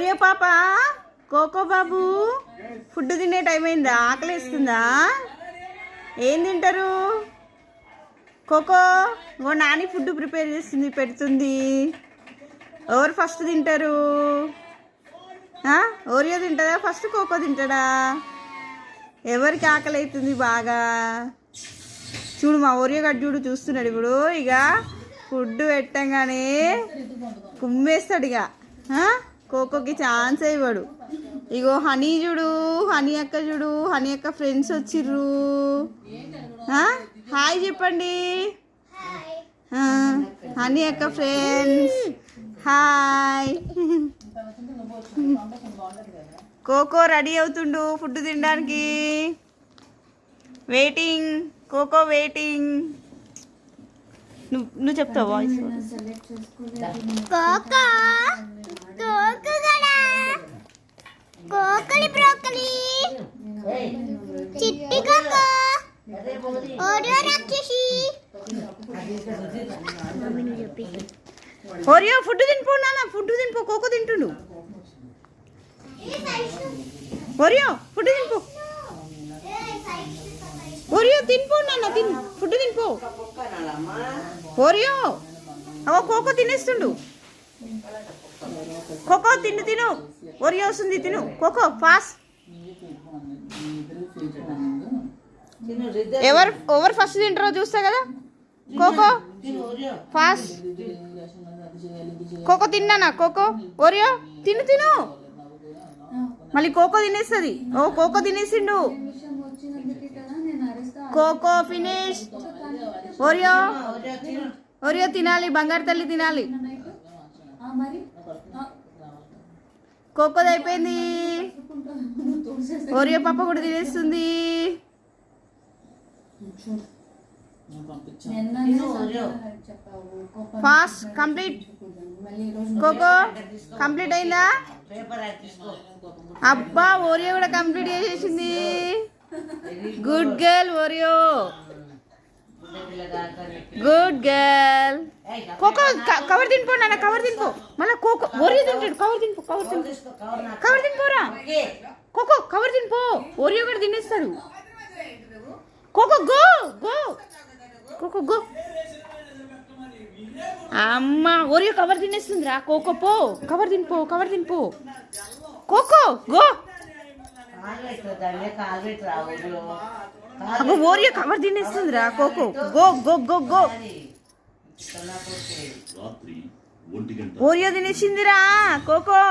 Oreo పాప, cocoa బాబు, food తినే time అయిందా? ఆకలిస్తుందా? ఏం తింటారు? కోకో ఓ నాని ఫుడ్ ప్రిపేర్ చేస్తుంది, పెడుతుంది. ఎవరు ఫస్ట్ తింటారు? ఓరియో తింటారా ఫస్ట్, కోకో తింటాడా? ఎవరికి ఆకలి అవుతుంది బాగా? చూడు మా ఓరియో గడ్డ చూడు, చూస్తున్నాడు ఇప్పుడు. ఇక ఫుడ్ పెట్టంగానే కుమ్మేస్తాడు. ఇక కోకోకి ఛాన్స్ ఇవ్వడు. ఇగో హనీ చూడు, హనీ అక్క చూడు, హనీ అక్క ఫ్రెండ్స్ వచ్చిర్రు. హాయ్ చెప్పండి. హనీ అక్క ఫ్రెండ్స్ హాయ్. కోకో రెడీ అవుతుండు ఫుడ్ తినడానికి. Waiting, Coco waiting. నువ్వు చెప్తావు వాయిస్. కోకో కోకలి బ్రోకలి చిట్టి కోకో ఓరియో రాక్షసి. ఓరియో ఫుడ్ తినిపో నాన్న, ఫుడ్ తినిపో. కోకో తింటుండు. ఓరియో ఫుడ్ తినిపో. ఓరియో తినిపో నాన్న, తిను ఫుడ్ తినిపో. ఓరియో అవో కోకో తినేస్తుండు. కోకో తిను తిను. ఓరియో వస్తుంది తిను. Cocoa fast. ఎవరు ఫస్ట్ తింటారో చూస్తా కదా. Coco fast. కోకో తిన్నానా? కోకో ఓరియో తిను తిను. మళ్ళీ కోకో తినేస్తుంది. ఓ కోకో తినేసిండు. Coco finish. ఓరియో ఓరియో తినాలి, బంగారు తల్లి తినాలి. కోకోది అయిపోయింది. ఓరియో పాప కూడా తినేస్తుంది. Fast complete. కోకో కంప్లీట్ అయిందా? అబ్బా ఓరియో కూడా కంప్లీట్ చేసేసింది. Good girl Oreo, good girl. Coco cover తినిపో నాన్న, కవర్ తినిపో. మళ్ళీ కోకో ఓరియో తింటాడు. కవర్ తినిపో, కవర్ తినిపో, కవర్ తినిపోరా. కోకో కవర్ తినిపో. ఓరియో కూడా తినేస్తాడు. Coco go go. Coco go. అమ్మ ఓరియో కవర్ తినేస్తుందిరా. కోకో పో, కవర్ తినిపో, కవర్ తినిపో. Coco go. అగో ఓరియో కవర్ తినేస్తుందిరా. Coco go go go go. Oreo తినేసిందిరా కోకో.